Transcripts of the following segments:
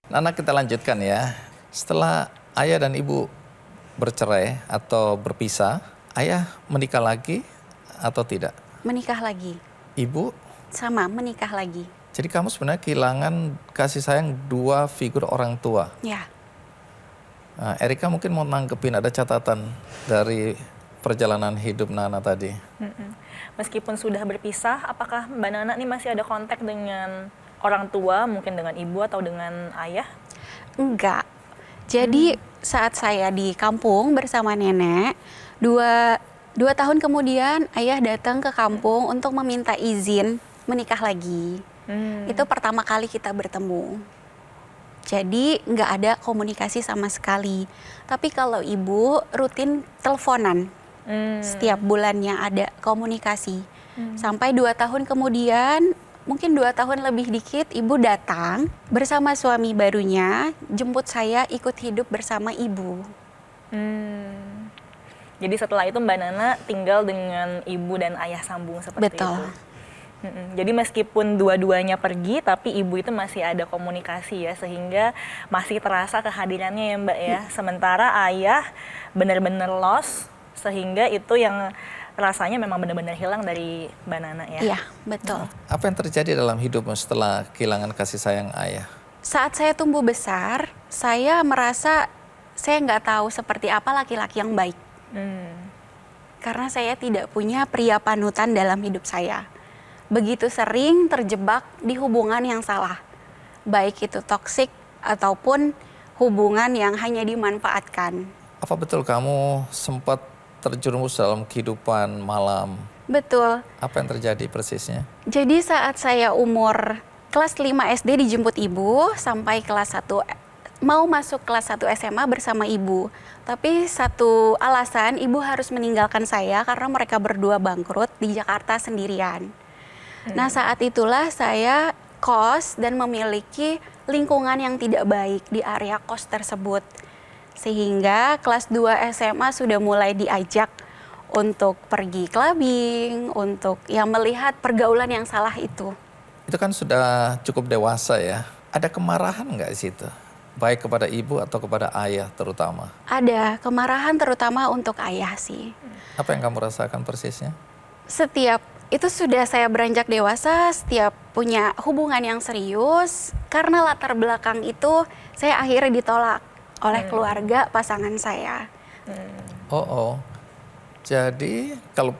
Nana, kita lanjutkan ya. Setelah ayah dan ibu bercerai atau berpisah, ayah menikah lagi atau tidak? Menikah lagi. Ibu? Sama, menikah lagi. Jadi kamu sebenarnya kehilangan kasih sayang dua figur orang tua. Ya. Nah, Erika mungkin mau nanggepin, ada catatan dari perjalanan hidup Nana tadi. Meskipun sudah berpisah, apakah Mbak Nana nih masih ada kontak dengan orang tua, mungkin dengan ibu atau dengan ayah? Enggak. Jadi saat saya di kampung bersama nenek, dua tahun kemudian ayah datang ke kampung untuk meminta izin menikah lagi. Itu pertama kali kita bertemu. Jadi nggak ada komunikasi sama sekali. Tapi kalau ibu rutin teleponan. Setiap bulannya ada komunikasi. Sampai 2 tahun kemudian, mungkin 2 tahun lebih dikit, ibu datang bersama suami barunya, jemput saya ikut hidup bersama ibu. Jadi setelah itu Mbak Nana tinggal dengan ibu dan ayah sambung seperti Betul. itu. Jadi meskipun dua-duanya pergi, tapi ibu itu masih ada komunikasi ya, sehingga masih terasa kehadirannya ya Mbak ya. Sementara ayah benar-benar lost, sehingga itu yang rasanya memang benar-benar hilang dari Mbak Nana ya. Iya, betul. Apa yang terjadi dalam hidupmu setelah kehilangan kasih sayang ayah? Saat saya tumbuh besar, saya merasa saya nggak tahu seperti apa laki-laki yang baik. Karena saya tidak punya pria panutan dalam hidup saya. Begitu sering terjebak di hubungan yang salah. Baik itu toksik ataupun hubungan yang hanya dimanfaatkan. Apa betul kamu sempat terjerumus dalam kehidupan malam? Betul. Apa yang terjadi persisnya? Jadi saat saya umur kelas 5 SD dijemput ibu sampai kelas 1 mau masuk kelas 1 SMA bersama ibu. Tapi satu alasan ibu harus meninggalkan saya karena mereka berdua bangkrut di Jakarta sendirian. Nah saat itulah saya kos dan memiliki lingkungan yang tidak baik di area kos tersebut. Sehingga kelas 2 SMA sudah mulai diajak untuk pergi clubbing, untuk melihat pergaulan yang salah itu. Itu kan sudah cukup dewasa ya. Ada kemarahan nggak di situ? Baik kepada ibu atau kepada ayah terutama? Ada kemarahan terutama untuk ayah sih. Apa yang kamu rasakan persisnya? Itu sudah saya beranjak dewasa, setiap punya hubungan yang serius, karena latar belakang itu saya akhirnya ditolak oleh keluarga pasangan saya. Jadi kalau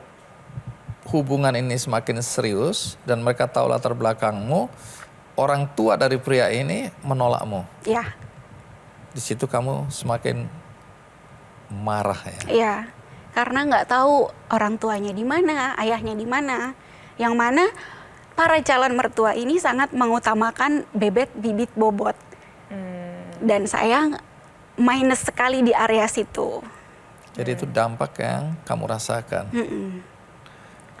hubungan ini semakin serius dan mereka tahu latar belakangmu, orang tua dari pria ini menolakmu. Ya. Di situ kamu semakin marah ya? Iya, karena nggak tahu orang tuanya di mana, ayahnya di mana. Yang mana para calon mertua ini sangat mengutamakan bebet, bibit, bobot. Dan saya minus sekali di area situ. Jadi itu dampak yang kamu rasakan.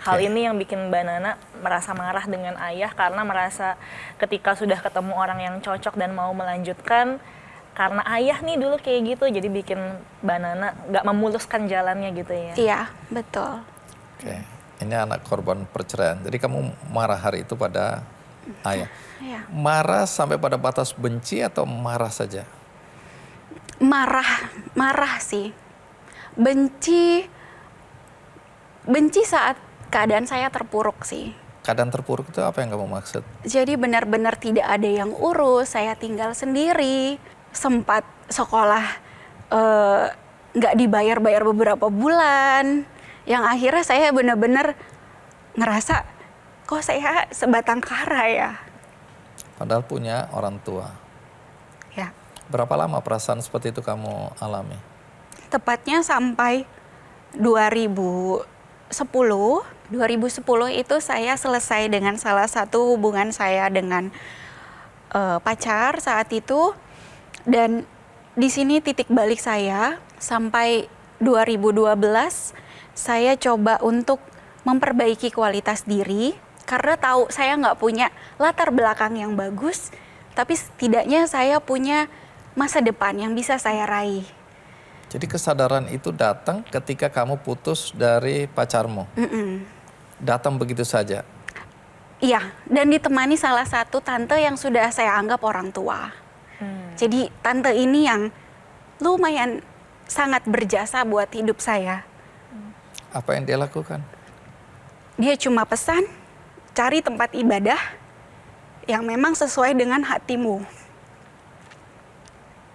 Hal ini yang bikin Mbak Nana merasa marah dengan ayah karena merasa ketika sudah ketemu orang yang cocok dan mau melanjutkan, karena ayah nih dulu kayak gitu, jadi bikin Mbak Nana nggak memuluskan jalannya gitu ya. Iya, betul. Oke, ini anak korban perceraian. Jadi kamu marah hari itu pada ayah. Iya. Marah sampai pada batas benci atau marah saja? Marah sih. Benci saat keadaan saya terpuruk sih. Keadaan terpuruk itu apa yang kamu maksud? Jadi benar-benar tidak ada yang urus, saya tinggal sendiri, sempat sekolah nggak dibayar beberapa bulan, yang akhirnya saya benar-benar ngerasa kok saya sebatang kara ya. Padahal punya orang tua. Ya. Berapa lama perasaan seperti itu kamu alami? Tepatnya sampai 2010 itu saya selesai dengan salah satu hubungan saya dengan pacar saat itu. Dan di sini titik balik saya sampai 2012 saya coba untuk memperbaiki kualitas diri karena tahu saya nggak punya latar belakang yang bagus, tapi setidaknya saya punya masa depan yang bisa saya raih. Jadi kesadaran itu datang ketika kamu putus dari pacarmu? Datang begitu saja? Iya, dan ditemani salah satu tante yang sudah saya anggap orang tua. Jadi tante ini yang lumayan sangat berjasa buat hidup saya. Apa yang dia lakukan? Dia cuma pesan, cari tempat ibadah yang memang sesuai dengan hatimu.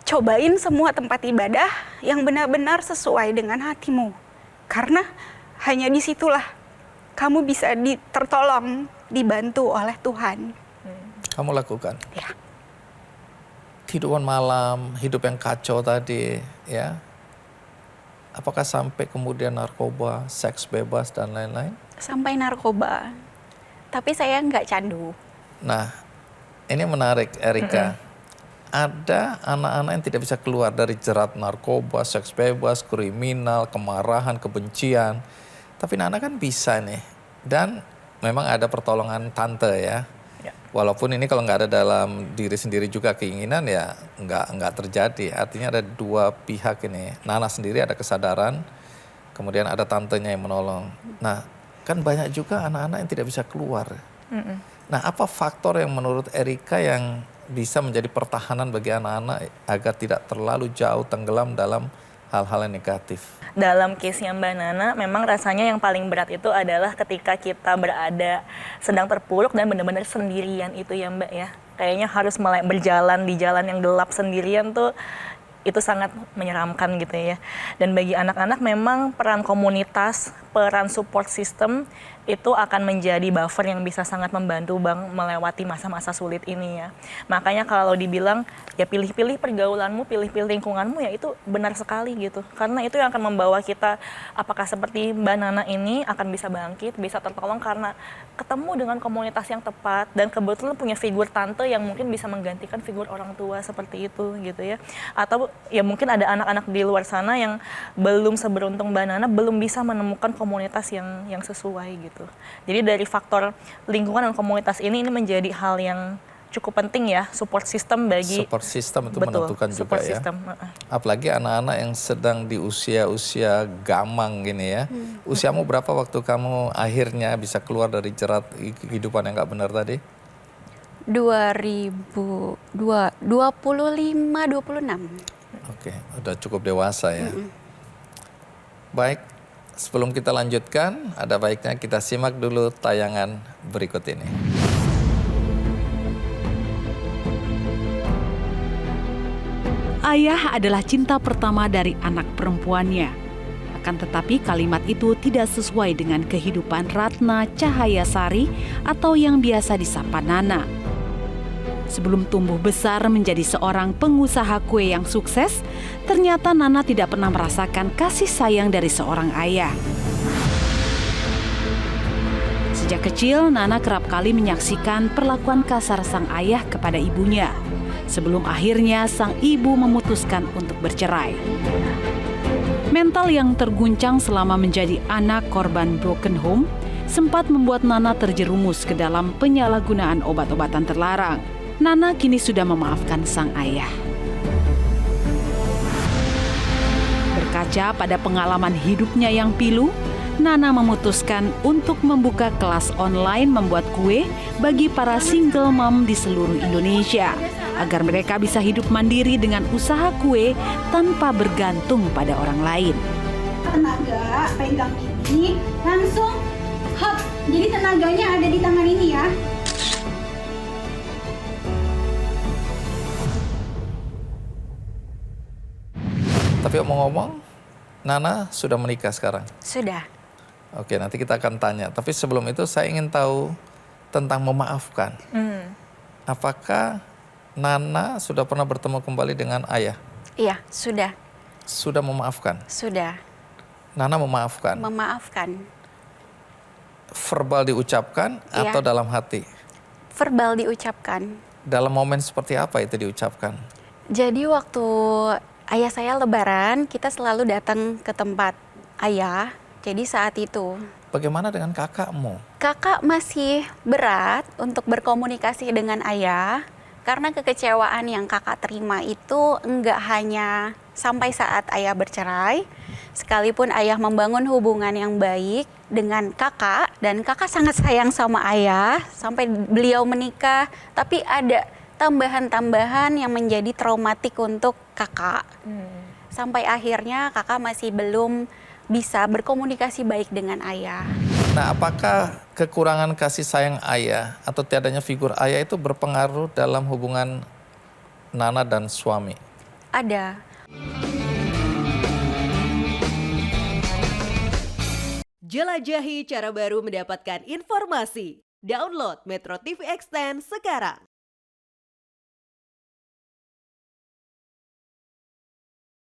Cobain semua tempat ibadah yang benar-benar sesuai dengan hatimu. Karena hanya disitulah kamu bisa tertolong, dibantu oleh Tuhan. Kamu lakukan? Ya. Kehidupan malam, hidup yang kacau tadi, ya. Apakah sampai kemudian narkoba, seks bebas, dan lain-lain? Sampai narkoba. Tapi saya nggak candu. Nah, ini menarik, Erika. Ada anak-anak yang tidak bisa keluar dari jerat narkoba, seks bebas, kriminal, kemarahan, kebencian. Tapi Nana kan bisa nih. Dan memang ada pertolongan tante ya. Walaupun ini kalau nggak ada dalam diri sendiri juga keinginan ya nggak terjadi. Artinya ada dua pihak ini. Nana sendiri ada kesadaran, kemudian ada tantenya yang menolong. Nah, kan banyak juga anak-anak yang tidak bisa keluar. Nah, apa faktor yang menurut Erika yang bisa menjadi pertahanan bagi anak-anak agar tidak terlalu jauh tenggelam dalam hal-hal yang negatif? Dalam case-nya Mbak Nana, memang rasanya yang paling berat itu adalah ketika kita berada sedang terpuruk dan benar-benar sendirian itu ya Mbak ya. Kayaknya harus berjalan di jalan yang gelap sendirian tuh itu sangat menyeramkan gitu ya. Dan bagi anak-anak memang peran komunitas, peran support system itu akan menjadi buffer yang bisa sangat membantu Bang melewati masa-masa sulit ini ya. Makanya kalau dibilang ya pilih-pilih pergaulanmu, pilih-pilih lingkunganmu ya itu benar sekali gitu. Karena itu yang akan membawa kita apakah seperti Mbak Nana ini akan bisa bangkit, bisa tertolong karena ketemu dengan komunitas yang tepat dan kebetulan punya figur tante yang mungkin bisa menggantikan figur orang tua seperti itu gitu ya. Atau ya mungkin ada anak-anak di luar sana yang belum seberuntung Mbak Nana, belum bisa menemukan komunitas yang sesuai gitu. Jadi dari faktor lingkungan dan komunitas ini menjadi hal yang cukup penting ya, support system bagi support system itu betul, menentukan juga ya. System. Apalagi anak-anak yang sedang di usia-usia gamang gini ya. Usiamu berapa waktu kamu akhirnya bisa keluar dari jerat kehidupan yang nggak benar tadi? 2025, 26. Oke, udah cukup dewasa ya. Baik, sebelum kita lanjutkan, ada baiknya kita simak dulu tayangan berikut ini. Ayah adalah cinta pertama dari anak perempuannya. Akan tetapi kalimat itu tidak sesuai dengan kehidupan Ratna Cahayasari atau yang biasa disapa Nana. Sebelum tumbuh besar menjadi seorang pengusaha kue yang sukses, ternyata Nana tidak pernah merasakan kasih sayang dari seorang ayah. Sejak kecil, Nana kerap kali menyaksikan perlakuan kasar sang ayah kepada ibunya. Sebelum akhirnya sang ibu memutuskan untuk bercerai. Mental yang terguncang selama menjadi anak korban broken home sempat membuat Nana terjerumus ke dalam penyalahgunaan obat-obatan terlarang. Nana kini sudah memaafkan sang ayah. Berkaca pada pengalaman hidupnya yang pilu, Nana memutuskan untuk membuka kelas online membuat kue bagi para single mom di seluruh Indonesia, agar mereka bisa hidup mandiri dengan usaha kue tanpa bergantung pada orang lain. Tenaga pegang ini langsung hop, jadi tenaganya ada di tangan ini ya. Tapi ngomong-ngomong, Nana sudah menikah sekarang? Sudah. Oke, nanti kita akan tanya. Tapi sebelum itu saya ingin tahu tentang memaafkan. Apakah Nana sudah pernah bertemu kembali dengan ayah? Iya, sudah. Sudah memaafkan? Sudah. Nana memaafkan? Memaafkan. Verbal diucapkan Iya. atau dalam hati? Verbal diucapkan. Dalam momen seperti apa itu diucapkan? Jadi waktu ayah saya lebaran, kita selalu datang ke tempat ayah. Jadi saat itu Bagaimana dengan kakakmu? kakak masih berat untuk berkomunikasi dengan ayah karena kekecewaan yang kakak terima itu enggak hanya sampai saat ayah bercerai, sekalipun ayah membangun hubungan yang baik dengan kakak dan kakak sangat sayang sama ayah sampai beliau menikah, tapi tambahan-tambahan yang menjadi traumatik untuk kakak. Sampai akhirnya kakak masih belum bisa berkomunikasi baik dengan ayah. Nah, apakah kekurangan kasih sayang ayah atau tiadanya figur ayah itu berpengaruh dalam hubungan Nana dan suami? Ada. Jelajahi cara baru mendapatkan informasi. Download Metro TV Extend sekarang.